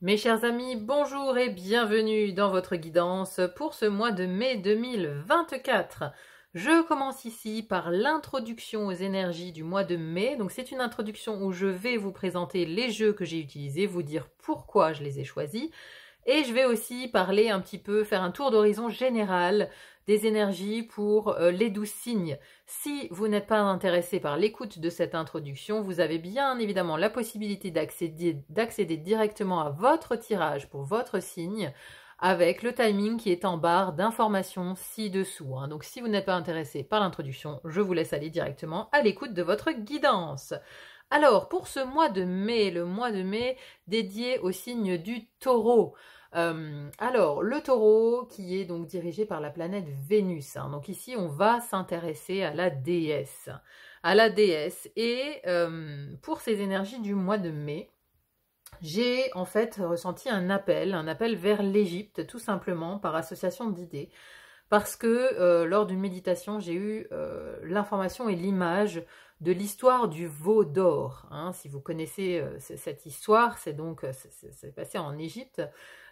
Mes chers amis, bonjour et bienvenue dans votre guidance pour ce mois de mai 2024. Je commence ici par l'introduction aux énergies du mois de mai. Donc c'est une introduction où je vais vous présenter les jeux que j'ai utilisés, vous dire pourquoi je les ai choisis. Et je vais aussi parler un petit peu, faire un tour d'horizon général des énergies pour les 12 signes. Si vous n'êtes pas intéressé par l'écoute de cette introduction, vous avez bien évidemment la possibilité d'accéder directement à votre tirage pour votre signe avec le timing qui est en barre d'informations ci-dessous. Donc si vous n'êtes pas intéressé par l'introduction, je vous laisse aller directement à l'écoute de votre guidance. Alors, pour ce mois de mai, le mois de mai dédié au signe du Taureau. Alors, le Taureau qui est donc dirigé par la planète Vénus. Donc ici, on va s'intéresser à la déesse. Et pour ces énergies du mois de mai, j'ai en fait ressenti un appel vers l'Égypte, tout simplement, par association d'idées. Parce que lors d'une méditation, j'ai eu l'information et l'image de l'histoire du veau d'or. Si vous connaissez cette histoire, c'est passé en Égypte,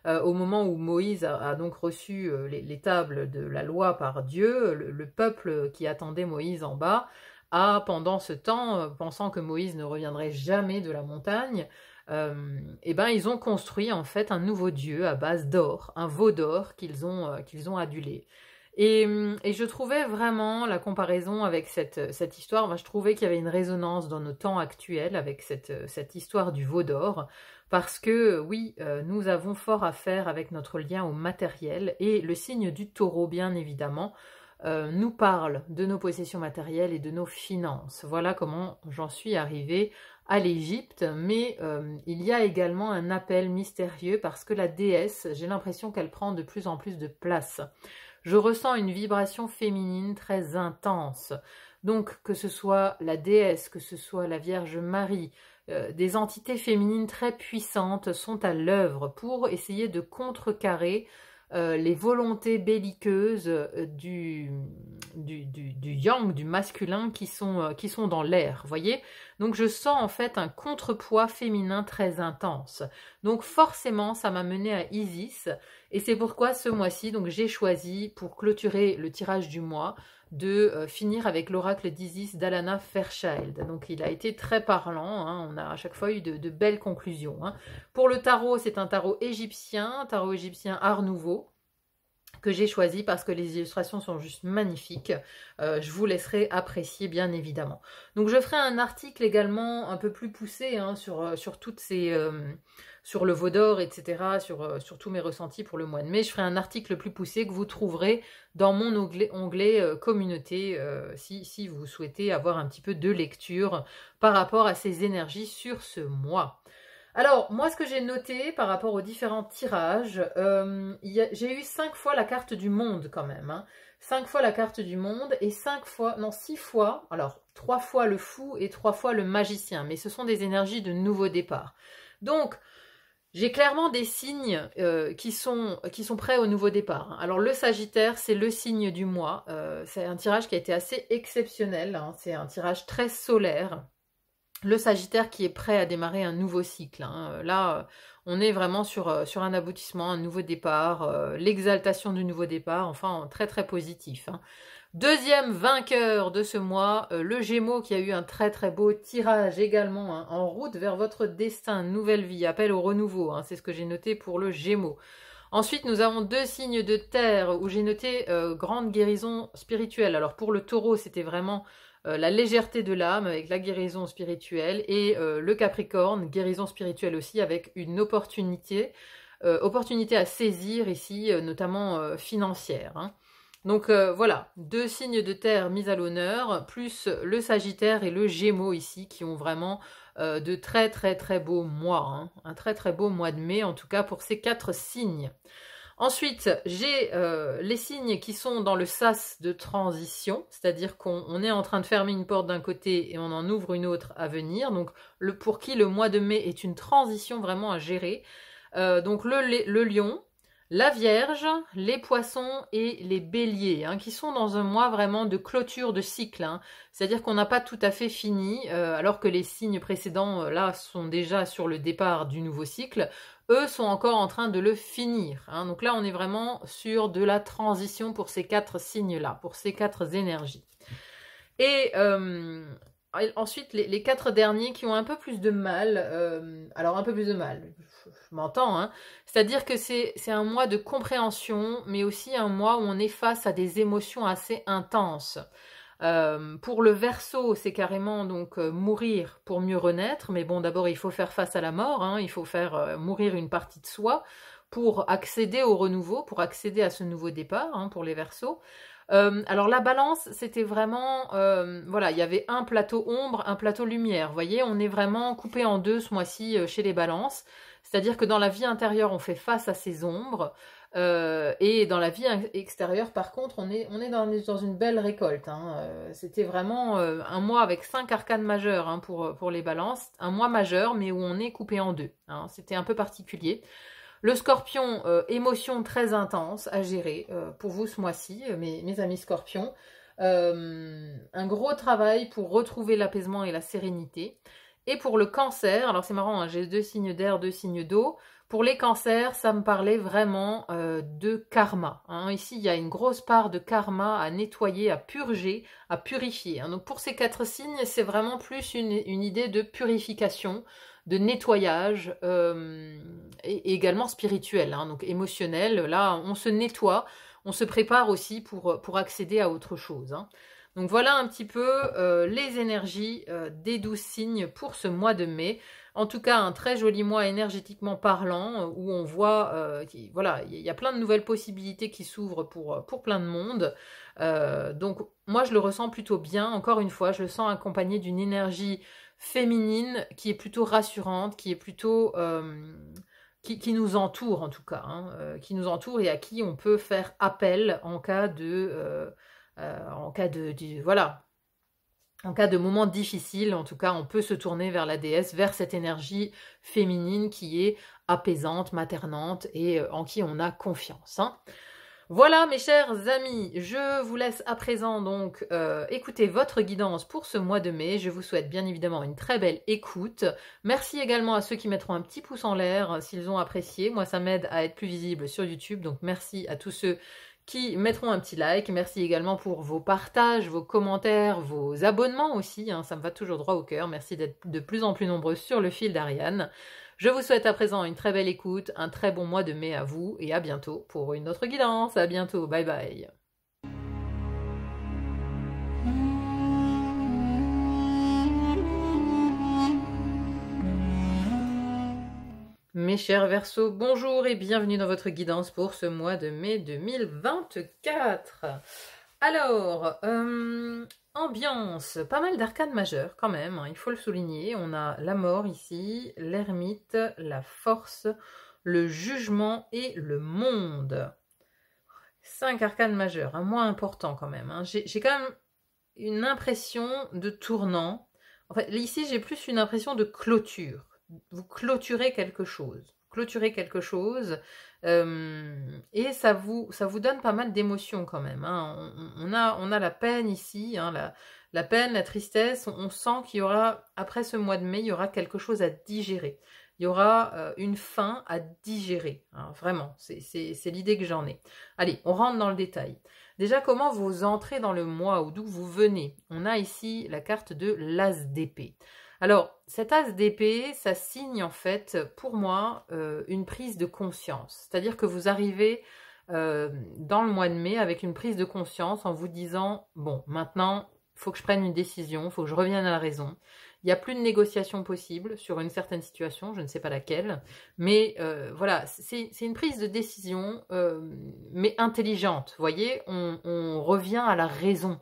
au moment où Moïse a donc reçu les tables de la loi par Dieu. Le peuple qui attendait Moïse en bas a, pendant ce temps, pensant que Moïse ne reviendrait jamais de la montagne, ils ont construit en fait un nouveau dieu à base d'or, un veau d'or qu'ils ont adulé. Et je trouvais vraiment la comparaison avec cette histoire, moi je trouvais qu'il y avait une résonance dans nos temps actuels avec cette histoire du veau d'or, parce que oui, nous avons fort à faire avec notre lien au matériel, et le signe du Taureau, bien évidemment, nous parle de nos possessions matérielles et de nos finances. Voilà comment j'en suis arrivée à l'Égypte, mais il y a également un appel mystérieux parce que la déesse, j'ai l'impression qu'elle prend de plus en plus de place. Je ressens une vibration féminine très intense. Donc, que ce soit la déesse, que ce soit la Vierge Marie, des entités féminines très puissantes sont à l'œuvre pour essayer de contrecarrer les volontés belliqueuses du yang, du masculin, qui sont dans l'air, vous voyez. Donc je sens en fait un contrepoids féminin très intense. Donc forcément, ça m'a mené à Isis, et c'est pourquoi ce mois-ci, donc j'ai choisi, pour clôturer le tirage du mois, de finir avec l'oracle d'Isis d'Alana Fairchild. Donc il a été très parlant, on a à chaque fois eu de belles conclusions. Pour le tarot, c'est un tarot égyptien Art Nouveau, que j'ai choisi parce que les illustrations sont juste magnifiques. Je vous laisserai apprécier, bien évidemment. Donc je ferai un article également un peu plus poussé sur toutes ces... sur le veau d'or, etc., sur tous mes ressentis pour le mois de mai. Je ferai un article plus poussé que vous trouverez dans mon onglet communauté, si vous souhaitez avoir un petit peu de lecture par rapport à ces énergies sur ce mois. Alors, moi, ce que j'ai noté par rapport aux différents tirages, j'ai eu 5 fois la carte du monde quand même. 5 fois la carte du monde et 6 fois, alors 3 fois le fou et 3 fois le magicien, mais ce sont des énergies de nouveau départ. Donc, j'ai clairement des signes qui sont prêts au nouveau départ. Alors, le Sagittaire, c'est le signe du mois. C'est un tirage qui a été assez exceptionnel. C'est un tirage très solaire. Le Sagittaire qui est prêt à démarrer un nouveau cycle. Là, on est vraiment sur un aboutissement, un nouveau départ, l'exaltation du nouveau départ, enfin très très positif. Deuxième vainqueur de ce mois, le Gémeaux qui a eu un très très beau tirage également, en route vers votre destin, nouvelle vie, appel au renouveau, c'est ce que j'ai noté pour le Gémeaux. Ensuite, nous avons 2 signes de terre où j'ai noté grande guérison spirituelle. Alors pour le Taureau, c'était vraiment... la légèreté de l'âme avec la guérison spirituelle, et le Capricorne, guérison spirituelle aussi avec une opportunité à saisir ici, notamment financière. Donc voilà, 2 signes de terre mis à l'honneur, plus le Sagittaire et le Gémeaux ici, qui ont vraiment de très très très beaux mois, un très très beau mois de mai en tout cas pour ces 4 signes. Ensuite, j'ai les signes qui sont dans le sas de transition, c'est-à-dire qu'on est en train de fermer une porte d'un côté et on en ouvre une autre à venir. Donc, pour qui le mois de mai est une transition vraiment à gérer. Donc, le lion, la Vierge, les Poissons et les Béliers, qui sont dans un mois vraiment de clôture de cycle. C'est-à-dire qu'on n'a pas tout à fait fini, alors que les signes précédents, là, sont déjà sur le départ du nouveau cycle. eux sont encore en train de le finir. Hein. Donc là, on est vraiment sur de la transition pour ces 4 signes-là, pour ces 4 énergies. Et ensuite, les 4 derniers qui ont un peu plus de mal, alors un peu plus de mal, je m'entends, hein, c'est-à-dire que c'est un mois de compréhension, mais aussi un mois où on est face à des émotions assez intenses. Pour le Verseau, c'est carrément donc mourir pour mieux renaître, mais bon, d'abord il faut faire face à la mort, hein, il faut faire mourir une partie de soi pour accéder au renouveau, pour accéder à ce nouveau départ, hein, pour les Verseaux. Alors la balance, c'était vraiment, voilà, il y avait un plateau ombre, un plateau lumière. Vous voyez, on est vraiment coupé en deux ce mois-ci chez les balances. C'est-à-dire que dans la vie intérieure, on fait face à ces ombres. Et dans la vie extérieure, par contre, on est dans une belle récolte. Hein. C'était vraiment un mois avec 5 arcanes majeures hein, pour les balances. Un mois majeur, mais où on est coupé en deux. Hein. C'était un peu particulier. Le Scorpion, émotion très intense à gérer pour vous ce mois-ci, mes amis Scorpions. Un gros travail pour retrouver l'apaisement et la sérénité. Et pour le Cancer, alors c'est marrant, hein, j'ai 2 signes d'air, 2 signes d'eau. Pour les Cancers, ça me parlait vraiment de karma. Hein. Ici, il y a une grosse part de karma à nettoyer, à purger, à purifier. Hein. Donc pour ces 4 signes, c'est vraiment plus une idée de purification, de nettoyage et également spirituel, hein, donc émotionnel. Là, on se nettoie, on se prépare aussi pour accéder à autre chose. Hein. Donc voilà un petit peu les énergies des 12 signes pour ce mois de mai. En tout cas, un très joli mois énergétiquement parlant où on voit voilà, il y a plein de nouvelles possibilités qui s'ouvrent pour plein de monde. Donc moi, je le ressens plutôt bien. Encore une fois, je le sens accompagné d'une énergie féminine qui est plutôt rassurante, qui est plutôt qui nous entoure en tout cas, hein, qui nous entoure et à qui on peut faire appel en cas de voilà, en cas de moments difficiles. En tout cas, on peut se tourner vers la déesse, vers cette énergie féminine qui est apaisante, maternante et en qui on a confiance. Hein. Voilà mes chers amis, je vous laisse à présent donc écouter votre guidance pour ce mois de mai. Je vous souhaite bien évidemment une très belle écoute. Merci également à ceux qui mettront un petit pouce en l'air s'ils ont apprécié. Moi ça m'aide à être plus visible sur YouTube, donc merci à tous ceux qui mettront un petit like. Merci également pour vos partages, vos commentaires, vos abonnements aussi, hein, ça me va toujours droit au cœur. Merci d'être de plus en plus nombreux sur le fil d'Ariane. Je vous souhaite à présent une très belle écoute, un très bon mois de mai à vous et à bientôt pour une autre guidance. À bientôt, bye bye. Mes chers Verseaux, bonjour et bienvenue dans votre guidance pour ce mois de mai 2024. Alors, ambiance, pas mal d'arcanes majeures quand même, hein, il faut le souligner. On a la mort ici, l'ermite, la force, le jugement et le monde. 5 arcanes majeures, un mois important quand même. Hein. J'ai quand même une impression de tournant. En fait, ici, j'ai plus une impression de clôture. Vous clôturez quelque chose. Et ça vous donne pas mal d'émotions quand même. Hein. On a la peine ici, hein, la peine, la tristesse. On sent qu'il y aura, après ce mois de mai, il y aura quelque chose à digérer. Il y aura une fin à digérer. Hein, vraiment, c'est l'idée que j'en ai. Allez, on rentre dans le détail. Déjà, comment vous entrez dans le mois ou d'où vous venez? On a ici la carte de l'as d'épée. Alors, cet as d'épée, ça signe en fait, pour moi, une prise de conscience. C'est-à-dire que vous arrivez dans le mois de mai avec une prise de conscience en vous disant « Bon, maintenant, il faut que je prenne une décision, il faut que je revienne à la raison. » Il n'y a plus de négociation possible sur une certaine situation, je ne sais pas laquelle. Mais voilà, c'est une prise de décision, mais intelligente. Vous voyez, on revient à la raison.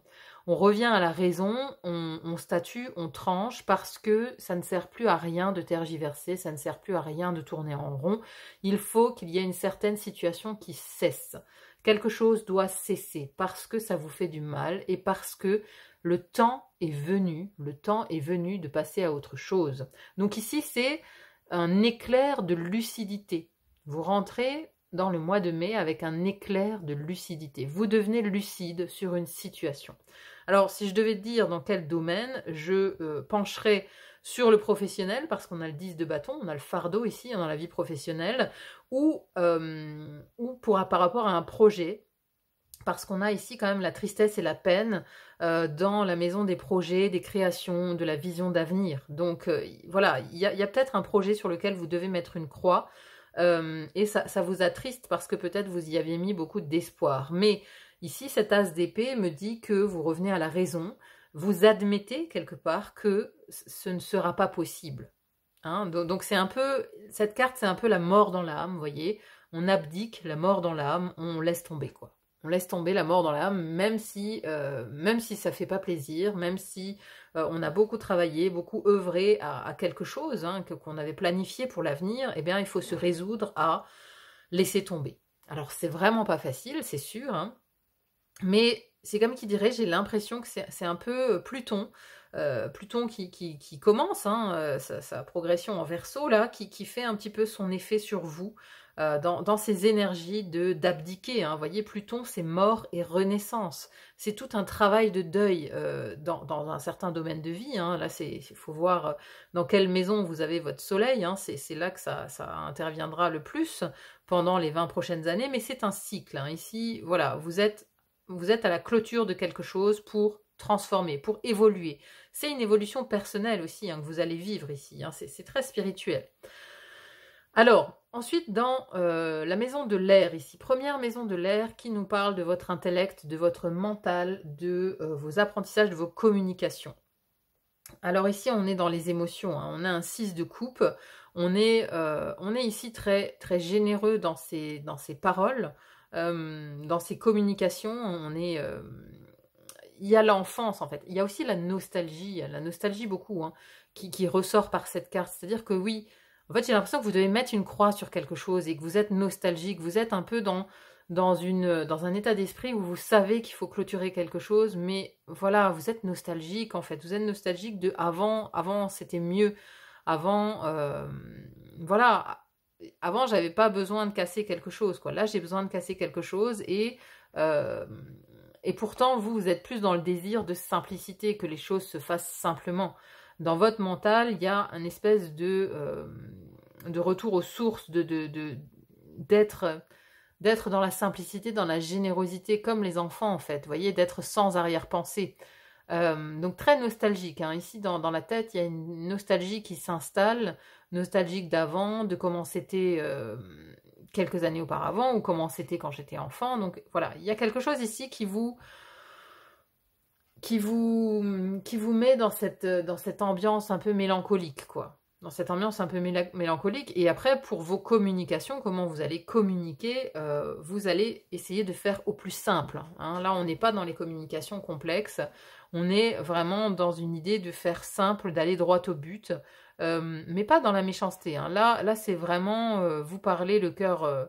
On revient à la raison, on statue, on tranche parce que ça ne sert plus à rien de tergiverser, ça ne sert plus à rien de tourner en rond. Il faut qu'il y ait une certaine situation qui cesse. Quelque chose doit cesser parce que ça vous fait du mal et parce que le temps est venu de passer à autre chose. Donc ici, c'est un éclair de lucidité. Vous rentrez dans le mois de mai avec un éclair de lucidité. Vous devenez lucide sur une situation. Alors, si je devais dire dans quel domaine, je pencherais sur le professionnel, parce qu'on a le 10 de bâton, on a le fardeau ici, dans la vie professionnelle, ou par rapport à un projet, parce qu'on a ici quand même la tristesse et la peine dans la maison des projets, des créations, de la vision d'avenir. Donc voilà, il y a peut-être un projet sur lequel vous devez mettre une croix, et ça vous attriste parce que peut-être vous y aviez mis beaucoup d'espoir. Mais ici, cet as d'épée me dit que vous revenez à la raison, vous admettez quelque part que ce ne sera pas possible. Hein, donc c'est un peu, cette carte c'est un peu la mort dans l'âme, vous voyez, on abdique la mort dans l'âme, on laisse tomber quoi. On laisse tomber la mort dans l'âme, même si ça fait pas plaisir, même si on a beaucoup travaillé, beaucoup œuvré à quelque chose hein, qu'on avait planifié pour l'avenir, eh bien il faut se résoudre à laisser tomber. Alors c'est vraiment pas facile, c'est sûr, hein, mais c'est comme qui dirait, j'ai l'impression que c'est un peu Pluton, Pluton qui commence hein, sa progression en Verseau, là, qui fait un petit peu son effet sur vous, dans ces énergies d'abdiquer. Hein. Vous voyez, Pluton, c'est mort et renaissance. C'est tout un travail de deuil dans un certain domaine de vie. Hein. Là, il faut voir dans quelle maison vous avez votre soleil. Hein. C'est là que ça interviendra le plus pendant les 20 prochaines années, mais c'est un cycle. Hein. Ici, voilà, vous êtes à la clôture de quelque chose pour transformer, pour évoluer. C'est une évolution personnelle aussi hein, que vous allez vivre ici. Hein. C'est très spirituel. Alors, ensuite, dans la maison de l'air ici, première maison de l'air qui nous parle de votre intellect, de votre mental, de vos apprentissages, de vos communications. Alors ici, on est dans les émotions. Hein. On a un 6 de coupe. On est ici très, très généreux dans ses paroles. Dans ses communications, il y a l'enfance en fait, il y a aussi la nostalgie beaucoup, hein, qui ressort par cette carte, c'est-à-dire que oui, en fait j'ai l'impression que vous devez mettre une croix sur quelque chose et que vous êtes nostalgique, vous êtes un peu dans un état d'esprit où vous savez qu'il faut clôturer quelque chose, mais voilà, vous êtes nostalgique en fait, vous êtes nostalgique de avant c'était mieux, avant, voilà, avant, j'avais pas besoin de casser quelque chose, quoi. Là, j'ai besoin de casser quelque chose et pourtant, vous êtes plus dans le désir de simplicité, que les choses se fassent simplement. Dans votre mental, il y a une espèce de retour aux sources, d'être dans la simplicité, dans la générosité, comme les enfants, en fait. Vous voyez, d'être sans arrière-pensée. Donc très nostalgique. Hein. Ici, dans la tête, il y a une nostalgie qui s'installe, nostalgique d'avant, de comment c'était quelques années auparavant, ou comment c'était quand j'étais enfant. Donc voilà, il y a quelque chose ici qui vous met dans cette ambiance un peu mélancolique, quoi. Dans cette ambiance un peu mélancolique. Et après, pour vos communications, comment vous allez communiquer, vous allez essayer de faire au plus simple. Hein. Là, on n'est pas dans les communications complexes. On est vraiment dans une idée de faire simple, d'aller droit au but, mais pas dans la méchanceté. Hein. Là c'est vraiment, vous parlez le cœur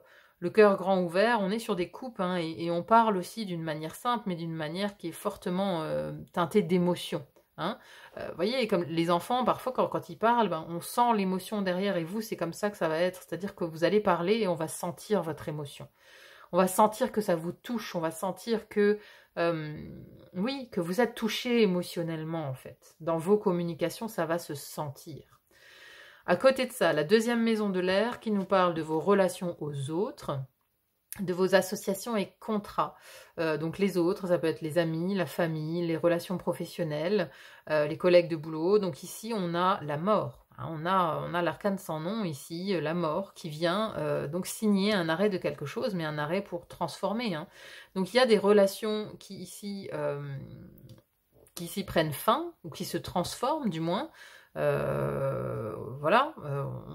grand ouvert. On est sur des coupes hein, et on parle aussi d'une manière simple, mais d'une manière qui est fortement teintée d'émotion. Hein. Vous voyez, comme les enfants, parfois quand ils parlent, ben, on sent l'émotion derrière, et vous, c'est comme ça que ça va être. C'est-à-dire que vous allez parler et on va sentir votre émotion. On va sentir que ça vous touche, on va sentir que, oui, que vous êtes touché émotionnellement, en fait. Dans vos communications, ça va se sentir. À côté de ça, la deuxième maison de l'air qui nous parle de vos relations aux autres, de vos associations et contrats. Donc les autres, ça peut être les amis, la famille, les relations professionnelles, les collègues de boulot. Donc ici, on a la mort. On a l'arcane sans nom ici, la mort, qui vient donc signer un arrêt de quelque chose, mais un arrêt pour transformer. Hein. Donc il y a des relations qui ici prennent fin, ou qui se transforment du moins. Voilà,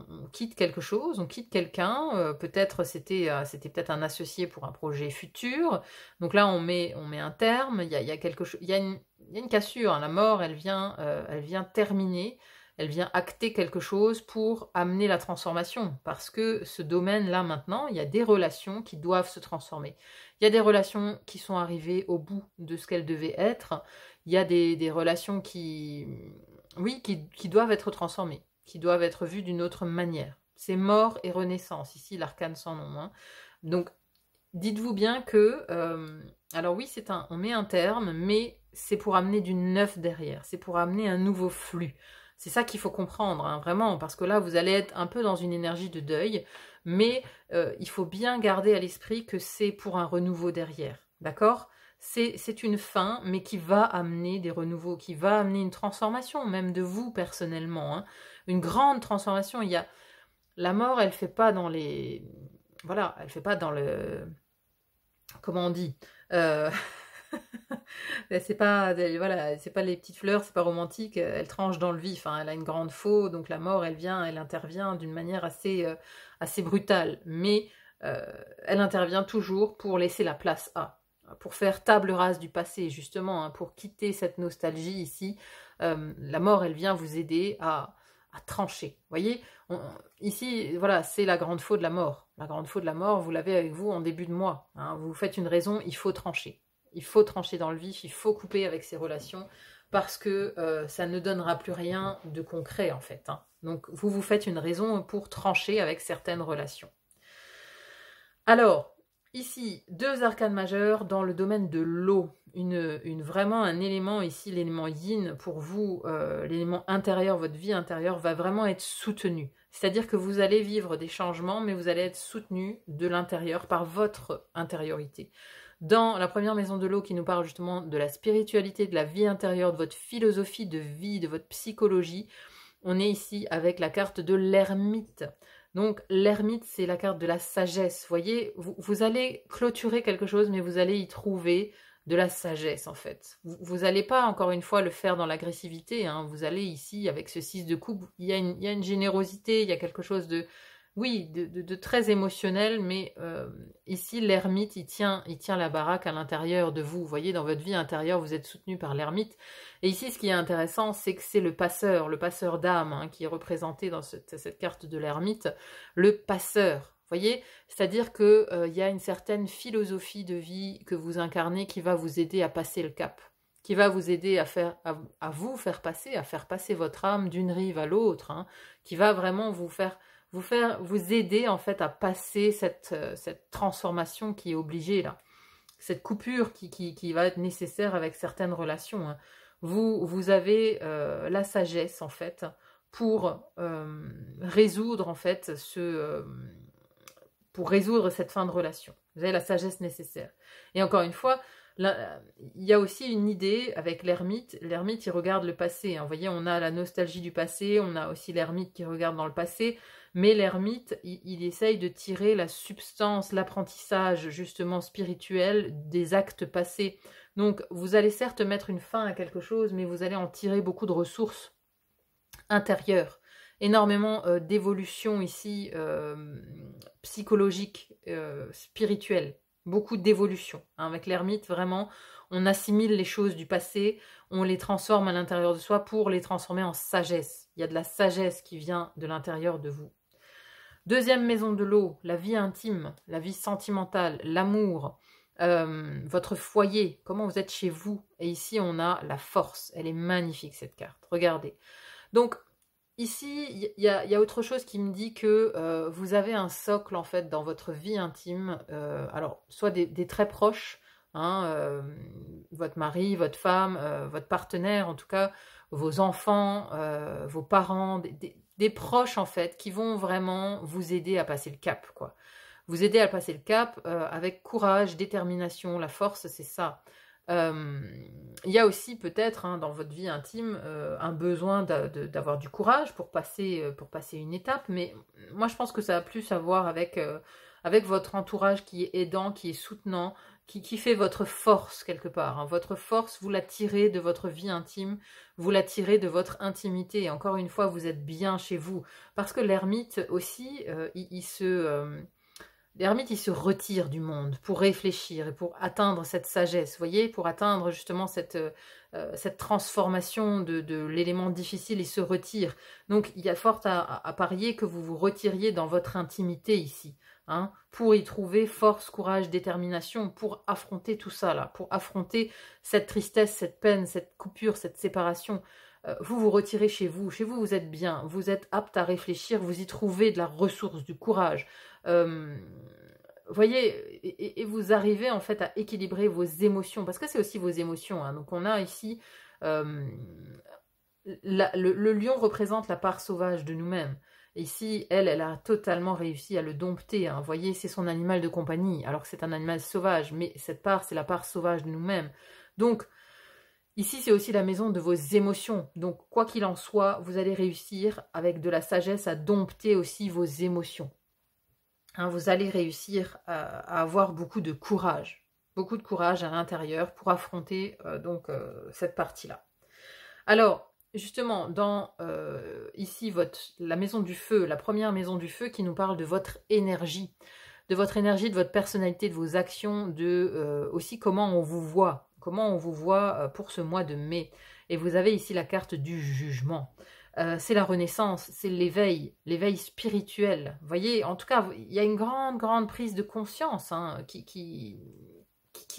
on quitte quelque chose, on quitte quelqu'un, peut-être c'était peut-être un associé pour un projet futur, donc là on met un terme, il y a quelque chose, il y a une cassure, hein. La mort elle vient terminer, elle vient acter quelque chose pour amener la transformation, parce que ce domaine-là maintenant, il y a des relations qui doivent se transformer, il y a des relations qui sont arrivées au bout de ce qu'elles devaient être, il y a des relations qui doivent être transformées, qui doivent être vues d'une autre manière. C'est mort et renaissance, ici l'arcane sans nom. Hein. Donc, dites-vous bien que, alors oui, on met un terme, mais c'est pour amener du neuf derrière, c'est pour amener un nouveau flux. C'est ça qu'il faut comprendre, hein, vraiment, parce que là, vous allez être un peu dans une énergie de deuil, mais il faut bien garder à l'esprit que c'est pour un renouveau derrière, d'accord? C'est une fin, mais qui va amener des renouveaux, qui va amener une transformation, même de vous personnellement, hein. Une grande transformation. La mort, elle fait pas dans les... Voilà, elle fait pas dans le... Comment on dit? Euh, c'est pas, voilà, c'est pas les petites fleurs, c'est pas romantique, elle tranche dans le vif, hein, elle a une grande faute, donc la mort, elle vient, elle intervient d'une manière assez brutale, mais euh, elle intervient toujours pour laisser la place à, pour faire table rase du passé, justement, hein, pour quitter cette nostalgie ici. La mort, elle vient vous aider à trancher. Vous voyez, ici, voilà, c'est la grande faute de la mort. La grande faute de la mort, vous l'avez avec vous en début de mois. Hein, vous faites une raison, il faut trancher. Il faut trancher dans le vif, il faut couper avec ces relations parce que ça ne donnera plus rien de concret en fait, hein. Donc vous faites une raison pour trancher avec certaines relations. Alors, ici, 2 arcanes majeures dans le domaine de l'eau. Vraiment un élément ici, l'élément yin, pour vous, l'élément intérieur, votre vie intérieure va vraiment être soutenu. C'est-à-dire que vous allez vivre des changements, mais vous allez être soutenu de l'intérieur par votre intériorité. Dans la première maison de l'eau qui nous parle justement de la spiritualité, de la vie intérieure, de votre philosophie de vie, de votre psychologie, on est ici avec la carte de l'ermite. Donc l'ermite, c'est la carte de la sagesse. Vous voyez, vous allez clôturer quelque chose, mais vous allez y trouver de la sagesse en fait. Vous n'allez pas, encore une fois, le faire dans l'agressivité, hein. Vous allez ici, avec ce 6 de coupe, il y a une générosité, il y a quelque chose de... Oui, de très émotionnel, mais ici, l'ermite, il tient la baraque à l'intérieur de vous. Vous voyez, dans votre vie intérieure, vous êtes soutenu par l'ermite. Et ici, ce qui est intéressant, c'est que c'est le passeur d'âme, hein, qui est représenté dans cette carte de l'ermite, le passeur. Vous voyez, c'est-à-dire qu'il y a une certaine philosophie de vie que vous incarnez qui va vous aider à passer le cap, qui va vous aider à vous faire passer votre âme d'une rive à l'autre, hein, qui va vraiment vous aider en fait à passer cette transformation qui est obligée là, cette coupure qui va être nécessaire avec certaines relations, hein. Vous avez la sagesse en fait pour résoudre en fait pour résoudre cette fin de relation. Vous avez la sagesse nécessaire. Et encore une fois, là, il y a aussi une idée avec l'ermite. L'ermite, il regarde le passé, hein. Vous voyez, on a la nostalgie du passé, on a aussi l'ermite qui regarde dans le passé, mais l'ermite, il essaye de tirer la substance, l'apprentissage justement spirituel des actes passés. Donc, vous allez certes mettre une fin à quelque chose, mais vous allez en tirer beaucoup de ressources intérieures. Énormément d'évolution ici, psychologique, spirituelle. Beaucoup d'évolution, hein. Avec l'ermite, vraiment, on assimile les choses du passé, on les transforme à l'intérieur de soi pour les transformer en sagesse. Il y a de la sagesse qui vient de l'intérieur de vous. Deuxième maison de l'eau, la vie intime, la vie sentimentale, l'amour, votre foyer, comment vous êtes chez vous. Et ici, on a la force. Elle est magnifique, cette carte. Regardez. Donc, ici, il y a autre chose qui me dit que vous avez un socle, en fait, dans votre vie intime. Alors, soit des très proches, hein, votre mari, votre femme, votre partenaire, en tout cas, vos enfants, vos parents, des proches, en fait, qui vont vraiment vous aider à passer le cap, quoi. Vous aider à passer le cap avec courage, détermination, la force, c'est ça. Il y a aussi peut-être, hein, dans votre vie intime un besoin d'avoir du courage pour passer une étape, mais moi je pense que ça a plus à voir avec votre entourage qui est aidant, qui est soutenant, qui fait votre force quelque part, hein. Votre force, vous la tirez de votre vie intime, vous la tirez de votre intimité, et encore une fois, vous êtes bien chez vous, parce que l'ermite aussi, l'ermite, il se retire du monde pour réfléchir et pour atteindre cette sagesse, vous voyez, pour atteindre justement cette transformation de l'élément difficile, il se retire. Donc, il y a fort à parier que vous vous retiriez dans votre intimité ici, hein, pour y trouver force, courage, détermination, pour affronter tout ça, là, pour affronter cette tristesse, cette peine, cette coupure, cette séparation. Vous vous retirez chez vous vous êtes bien, vous êtes apte à réfléchir, vous y trouvez de la ressource, du courage. Vous voyez, et vous arrivez en fait à équilibrer vos émotions, parce que c'est aussi vos émotions, hein. Donc on a ici le lion représente la part sauvage de nous-mêmes. Ici, elle a totalement réussi à le dompter. Hein. Vous voyez, c'est son animal de compagnie, alors que c'est un animal sauvage. Mais cette part, c'est la part sauvage de nous-mêmes. Donc, ici, c'est aussi la maison de vos émotions. Donc, quoi qu'il en soit, vous allez réussir, avec de la sagesse, à dompter aussi vos émotions. Hein, vous allez réussir à avoir beaucoup de courage. Beaucoup de courage à l'intérieur pour affronter cette partie-là. Alors, justement, dans ici, la maison du feu, la première maison du feu qui nous parle de votre énergie, de votre personnalité, de vos actions, aussi comment on vous voit pour ce mois de mai. Et vous avez ici la carte du jugement. C'est la renaissance, c'est l'éveil spirituel. Vous voyez, en tout cas, il y a une grande, grande prise de conscience hein, qui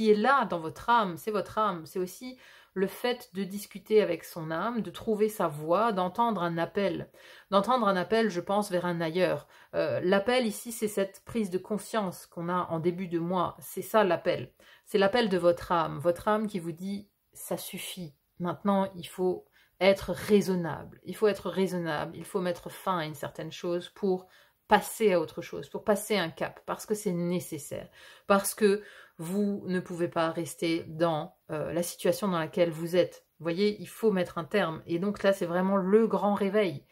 est là dans votre âme. C'est votre âme, c'est aussi le fait de discuter avec son âme, de trouver sa voix, d'entendre un appel. D'entendre un appel, je pense, vers un ailleurs. L'appel ici, c'est cette prise de conscience qu'on a en début de mois. C'est ça l'appel. C'est l'appel de votre âme qui vous dit « ça suffit, maintenant il faut être raisonnable, il faut mettre fin à une certaine chose pour passer à autre chose, pour passer un cap, parce que c'est nécessaire, parce que vous ne pouvez pas rester dans la situation dans laquelle vous êtes. Vous voyez, il faut mettre un terme. Et donc là, c'est vraiment le grand réveil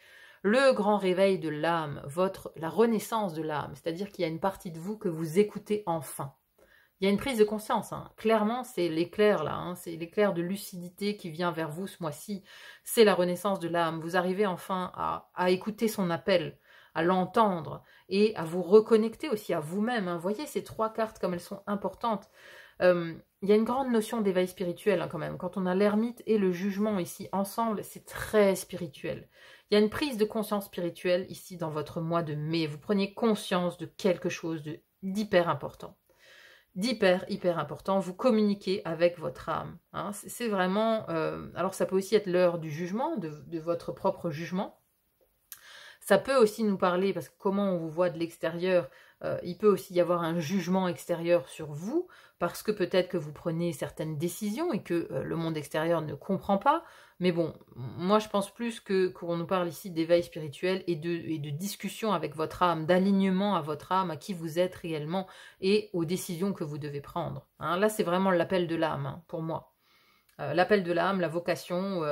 de l'âme, la renaissance de l'âme. C'est-à-dire qu'il y a une partie de vous que vous écoutez enfin. Il y a une prise de conscience. Hein. Clairement, c'est l'éclair là. Hein. C'est l'éclair de lucidité qui vient vers vous ce mois-ci. C'est la renaissance de l'âme. Vous arrivez enfin à écouter son appel, à l'entendre et à vous reconnecter aussi à vous-même. Hein. Voyez ces trois cartes comme elles sont importantes. Il y a une grande notion d'éveil spirituel hein, quand même. Quand on a l'ermite et le jugement ici ensemble, c'est très spirituel. Il y a une prise de conscience spirituelle ici dans votre mois de mai. Vous prenez conscience de quelque chose d'hyper important. Hyper important. Vous communiquez avec votre âme. Hein. C'est vraiment... alors ça peut aussi être l'heure du jugement, de votre propre jugement. Ça peut aussi nous parler, parce que comment on vous voit de l'extérieur, il peut aussi y avoir un jugement extérieur sur vous, parce que peut-être que vous prenez certaines décisions et que le monde extérieur ne comprend pas. Mais bon, moi je pense plus qu'on nous parle ici d'éveil spirituel et de discussion avec votre âme, d'alignement à votre âme, à qui vous êtes réellement et aux décisions que vous devez prendre. Hein, là c'est vraiment l'appel de l'âme hein, pour moi. L'appel de l'âme, la vocation,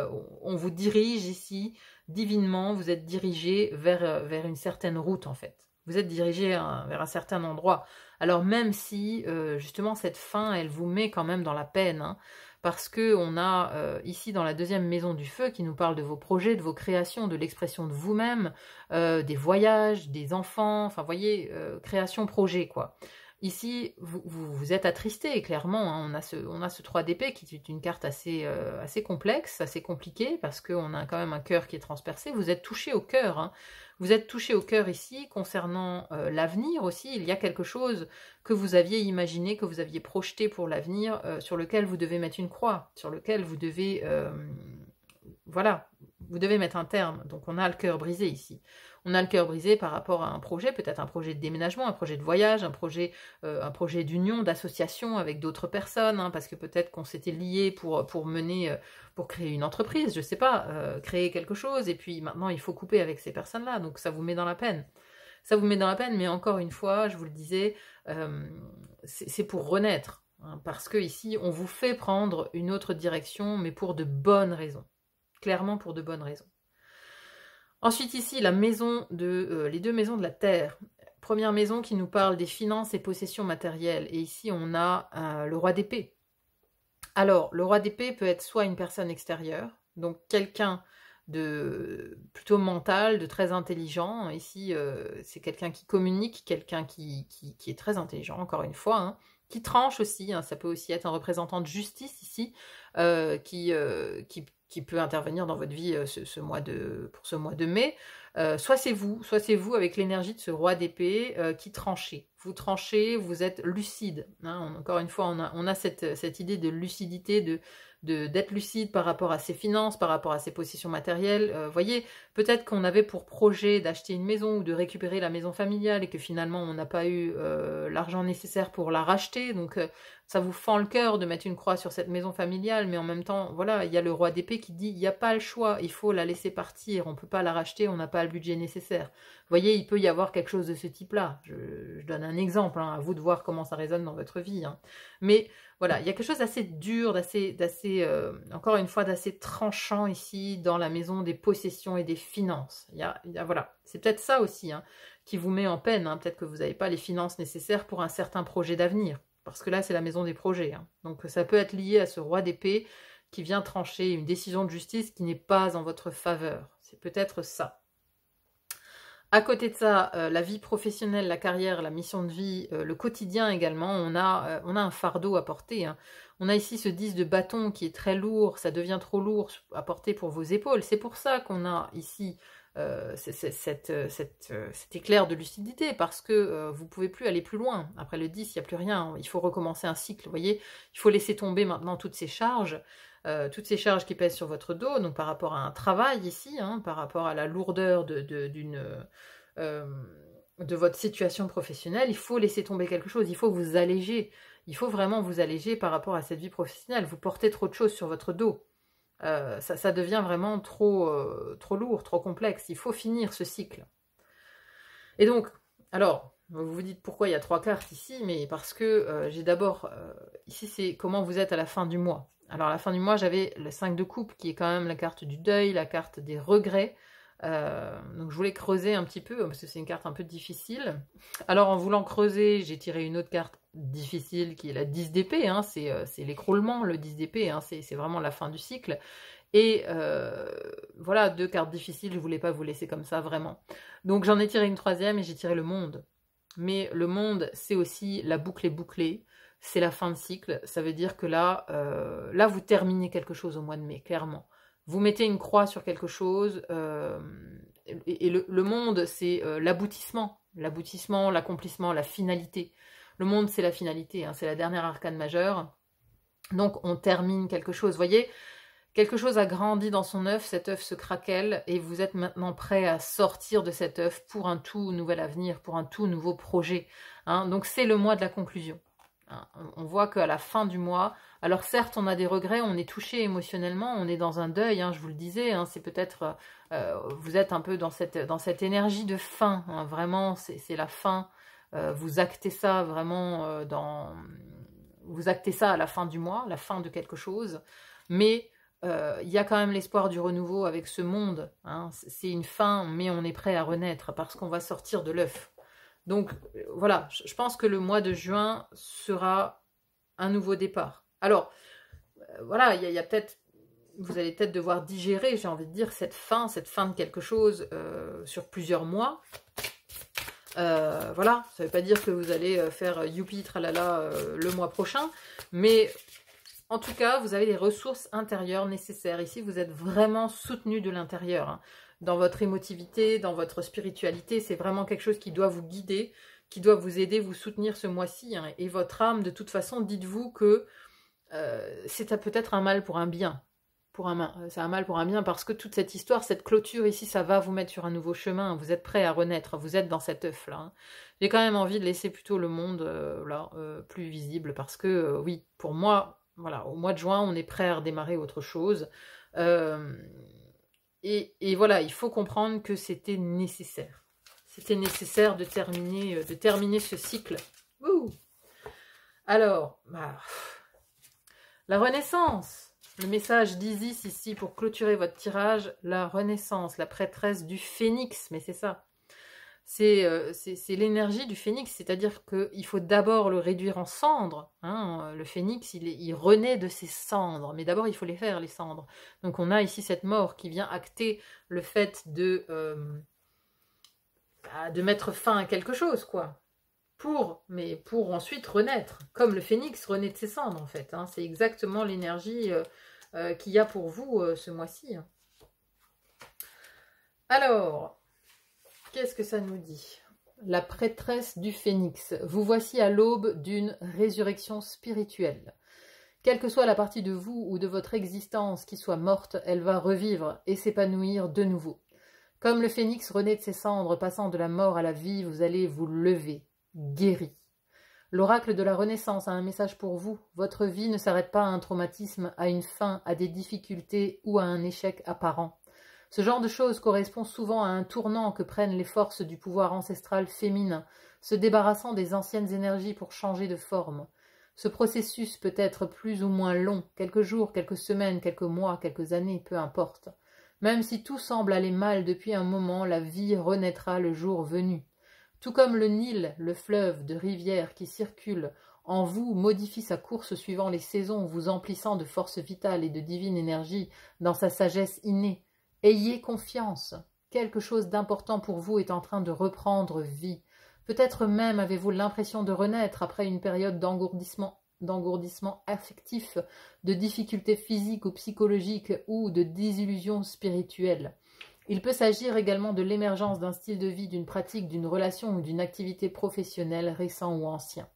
on vous dirige ici divinement, vous êtes dirigé vers une certaine route en fait. Vous êtes dirigé vers un certain endroit. Alors même si justement cette fin, elle vous met quand même dans la peine, hein, parce que on a ici dans la deuxième maison du feu qui nous parle de vos projets, de vos créations, de l'expression de vous-même, des voyages, des enfants, enfin vous voyez, création, projet quoi. Ici, vous êtes attristé, clairement. Hein. On a ce 3 d'épée qui est une carte assez complexe, assez compliquée, parce qu'on a quand même un cœur qui est transpercé. Vous êtes touché au cœur. Hein. Vous êtes touché au cœur ici, concernant l'avenir aussi. Il y a quelque chose que vous aviez imaginé, que vous aviez projeté pour l'avenir, sur lequel vous devez mettre une croix, sur lequel vous devez... voilà, vous devez mettre un terme. Donc on a le cœur brisé ici. On a le cœur brisé par rapport à un projet, peut-être un projet de déménagement, un projet de voyage, un projet d'union, d'association avec d'autres personnes, hein, parce que peut-être qu'on s'était liés pour créer une entreprise, je sais pas, créer quelque chose, et puis maintenant il faut couper avec ces personnes-là, donc ça vous met dans la peine. Ça vous met dans la peine, mais encore une fois, je vous le disais, c'est pour renaître, hein, parce que ici on vous fait prendre une autre direction, mais pour de bonnes raisons. Clairement pour de bonnes raisons. Ensuite ici, les deux maisons de la terre. Première maison qui nous parle des finances et possessions matérielles. Et ici, on a le roi d'épée. Alors, le roi d'épée peut être soit une personne extérieure, donc quelqu'un de plutôt mental, de très intelligent. Ici, c'est quelqu'un qui communique, quelqu'un qui est très intelligent, encore une fois, hein, qui tranche aussi. Hein, ça peut aussi être un représentant de justice ici, qui peut intervenir dans votre vie pour ce mois de mai. Soit c'est vous avec l'énergie de ce roi d'épée qui tranchez. Vous tranchez, vous êtes lucide. Hein. Encore une fois, on a cette idée de lucidité, d'être lucide par rapport à ses finances, par rapport à ses possessions matérielles. Voyez, peut-être qu'on avait pour projet d'acheter une maison ou de récupérer la maison familiale et que finalement on n'a pas eu l'argent nécessaire pour la racheter. Donc ça vous fend le cœur de mettre une croix sur cette maison familiale, mais en même temps, voilà, il y a le roi d'épée qui dit il n'y a pas le choix, il faut la laisser partir, on ne peut pas la racheter, on n'a pas le budget nécessaire. Vous voyez, il peut y avoir quelque chose de ce type-là. Je donne un exemple, hein, à vous de voir comment ça résonne dans votre vie. Hein. Mais voilà, il y a quelque chose d'assez dur, encore une fois, d'assez tranchant ici dans la maison des possessions et des finances. Voilà, c'est peut-être ça aussi hein, qui vous met en peine. Hein. Peut-être que vous n'avez pas les finances nécessaires pour un certain projet d'avenir. Parce que là, c'est la maison des projets. Hein. Donc ça peut être lié à ce roi d'épée qui vient trancher une décision de justice qui n'est pas en votre faveur. C'est peut-être ça. À côté de ça, la vie professionnelle, la carrière, la mission de vie, le quotidien également, on a un fardeau à porter. Hein. On a ici ce 10 de bâton qui est très lourd, ça devient trop lourd à porter pour vos épaules. C'est pour ça qu'on a ici cet éclair de lucidité, parce que vous ne pouvez plus aller plus loin. Après le 10, il n'y a plus rien, il faut recommencer un cycle, vous voyez. Il faut laisser tomber maintenant toutes ces charges qui pèsent sur votre dos, donc par rapport à un travail ici, hein, par rapport à la lourdeur de votre situation professionnelle, il faut laisser tomber quelque chose, il faut vous alléger, il faut vraiment vous alléger par rapport à cette vie professionnelle. Vous portez trop de choses sur votre dos. Ça devient vraiment trop lourd, trop complexe. Il faut finir ce cycle. Et donc, alors, vous vous dites pourquoi il y a 3 cartes ici, mais parce que j'ai d'abord, ici c'est comment vous êtes à la fin du mois. Alors à la fin du mois, j'avais le 5 de coupe qui est quand même la carte du deuil, la carte des regrets. Donc je voulais creuser un petit peu, parce que c'est une carte un peu difficile. Alors en voulant creuser, j'ai tiré une autre carte difficile qui est la 10 d'épée, hein, c'est l'écroulement, le 10 d'épée, hein, c'est vraiment la fin du cycle. Et voilà, 2 cartes difficiles, je ne voulais pas vous laisser comme ça, vraiment. Donc j'en ai tiré une 3e et j'ai tiré le monde. Mais le monde, c'est aussi la boucle est bouclée, c'est la fin de cycle. Ça veut dire que là, vous terminez quelque chose au mois de mai, clairement. Vous mettez une croix sur quelque chose, et le monde, c'est l'aboutissement, l'accomplissement, la finalité. Le monde, c'est la finalité, hein, c'est la dernière arcane majeure. Donc, on termine quelque chose. Vous voyez, quelque chose a grandi dans son œuf, cet œuf se craquelle, et vous êtes maintenant prêt à sortir de cet œuf pour un tout nouvel avenir, pour un tout nouveau projet. Hein. Donc, c'est le mois de la conclusion. On voit qu'à la fin du mois, alors certes on a des regrets, on est touché émotionnellement, on est dans un deuil, hein, je vous le disais, hein, c'est peut-être, vous êtes un peu dans cette énergie de fin, hein, vraiment c'est la fin, vous actez ça vraiment vous actez ça à la fin du mois, la fin de quelque chose, mais il y a quand même l'espoir du renouveau avec ce monde, hein, c'est une fin, mais on est prêt à renaître parce qu'on va sortir de l'œuf. Donc voilà, je pense que le mois de juin sera un nouveau départ. Alors, voilà, il y a peut-être, vous allez peut-être devoir digérer, j'ai envie de dire, cette fin de quelque chose sur plusieurs mois. Voilà, ça ne veut pas dire que vous allez faire youpi tralala le mois prochain, mais en tout cas, vous avez les ressources intérieures nécessaires. Ici, vous êtes vraiment soutenu de l'intérieur, hein. Dans votre émotivité, dans votre spiritualité, c'est vraiment quelque chose qui doit vous guider, qui doit vous aider, vous soutenir ce mois-ci. Hein. Et votre âme, de toute façon, dites-vous que c'est peut-être un mal pour un bien. C'est un mal pour un bien parce que toute cette histoire, cette clôture ici, ça va vous mettre sur un nouveau chemin. Vous êtes prêt à renaître, vous êtes dans cet œuf-là. Hein. J'ai quand même envie de laisser plutôt le monde plus visible parce que, oui, pour moi, voilà, au mois de juin, on est prêt à redémarrer autre chose. Et voilà, il faut comprendre que c'était nécessaire. C'était nécessaire de terminer ce cycle. Ouh. Alors, la renaissance. Le message d'Isis ici pour clôturer votre tirage. La renaissance, la prêtresse du phénix. Mais c'est ça. C'est l'énergie du phénix. C'est-à-dire qu'il faut d'abord le réduire en cendres. Hein. Le phénix, il renaît de ses cendres. Mais d'abord, il faut les faire, les cendres. Donc on a ici cette mort qui vient acter le fait de mettre fin à quelque chose, quoi. Mais pour ensuite renaître. Comme le phénix renaît de ses cendres, en fait. Hein. C'est exactement l'énergie qu'il y a pour vous ce mois-ci. Hein. Alors, qu'est-ce que ça nous dit? La prêtresse du phénix. Vous voici à l'aube d'une résurrection spirituelle. Quelle que soit la partie de vous ou de votre existence qui soit morte, elle va revivre et s'épanouir de nouveau. Comme le phénix renaît de ses cendres, passant de la mort à la vie, vous allez vous lever, guéri. L'oracle de la Renaissance a un message pour vous. Votre vie ne s'arrête pas à un traumatisme, à une fin, à des difficultés ou à un échec apparent. Ce genre de choses correspond souvent à un tournant que prennent les forces du pouvoir ancestral féminin, se débarrassant des anciennes énergies pour changer de forme. Ce processus peut être plus ou moins long, quelques jours, quelques semaines, quelques mois, quelques années, peu importe. Même si tout semble aller mal depuis un moment, la vie renaîtra le jour venu. Tout comme le Nil, le fleuve de rivière qui circule en vous modifie sa course suivant les saisons, vous emplissant de force vitale et de divine énergie dans sa sagesse innée. Ayez confiance. Quelque chose d'important pour vous est en train de reprendre vie. Peut-être même avez-vous l'impression de renaître après une période d'engourdissement affectif, de difficultés physiques ou psychologiques ou de désillusion spirituelle. Il peut s'agir également de l'émergence d'un style de vie, d'une pratique, d'une relation ou d'une activité professionnelle récent ou ancien.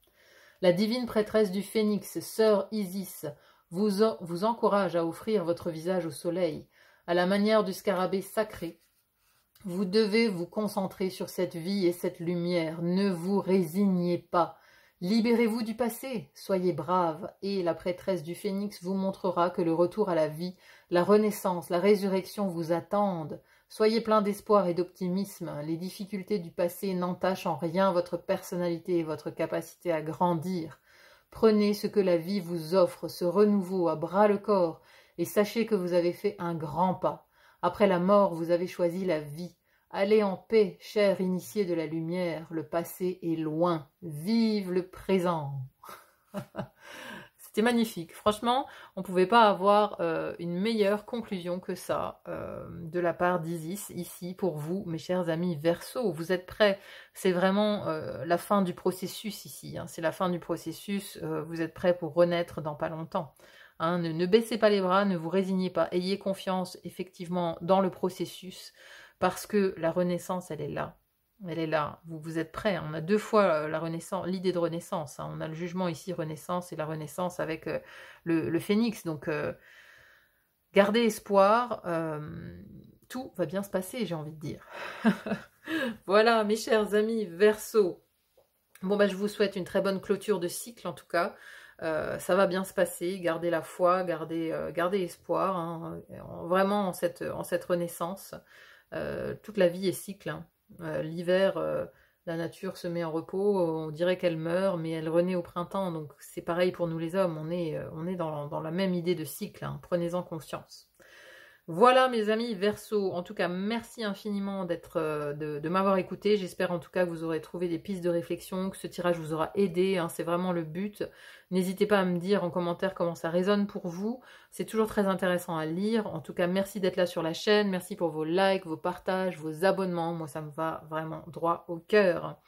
La divine prêtresse du phénix, sœur Isis, vous encourage à offrir votre visage au soleil. À la manière du scarabée sacré, vous devez vous concentrer sur cette vie et cette lumière. Ne vous résignez pas. Libérez-vous du passé, soyez brave, et la prêtresse du phénix vous montrera que le retour à la vie, la renaissance, la résurrection vous attendent. Soyez plein d'espoir et d'optimisme. Les difficultés du passé n'entachent en rien votre personnalité et votre capacité à grandir. Prenez ce que la vie vous offre, ce renouveau à bras-le-corps, et sachez que vous avez fait un grand pas. Après la mort, vous avez choisi la vie. Allez en paix, chers initiés de la lumière, le passé est loin. Vive le présent. C'était magnifique. Franchement, on ne pouvait pas avoir une meilleure conclusion que ça de la part d'Isis, ici, pour vous, mes chers amis Verseau. Vous êtes prêts? C'est vraiment la fin du processus ici. Hein. C'est la fin du processus. Vous êtes prêts pour renaître dans pas longtemps. Hein. Ne baissez pas les bras, ne vous résignez pas. Ayez confiance, effectivement, dans le processus, parce que la renaissance, elle est là. Elle est là, vous êtes prêts. On a deux fois la renaissance, l'idée de renaissance. Hein. On a le jugement ici, renaissance, et la renaissance avec le phénix. Donc, gardez espoir. Tout va bien se passer, j'ai envie de dire. Voilà, mes chers amis Verseau. Bon, bah, je vous souhaite une très bonne clôture de cycle, en tout cas. Ça va bien se passer. Gardez la foi, gardez espoir. Hein. Vraiment, en cette renaissance. Toute la vie est cycle. Hein. L'hiver, la nature se met en repos, on dirait qu'elle meurt, mais elle renaît au printemps, donc c'est pareil pour nous les hommes, on est dans la même idée de cycle, hein. Prenez-en conscience. Voilà mes amis Verseau, en tout cas merci infiniment de m'avoir écouté, j'espère en tout cas que vous aurez trouvé des pistes de réflexion, que ce tirage vous aura aidé, hein, c'est vraiment le but. N'hésitez pas à me dire en commentaire comment ça résonne pour vous, c'est toujours très intéressant à lire. En tout cas merci d'être là sur la chaîne, merci pour vos likes, vos partages, vos abonnements, moi ça me va vraiment droit au cœur.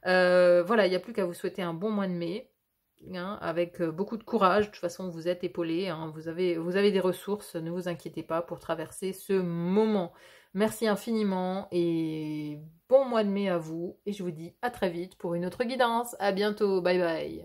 Voilà, il n'y a plus qu'à vous souhaiter un bon mois de mai. Hein, avec beaucoup de courage, de toute façon vous êtes épaulés, hein, vous avez des ressources, ne vous inquiétez pas pour traverser ce moment. Merci infiniment et bon mois de mai à vous et je vous dis à très vite pour une autre guidance. À bientôt, bye bye.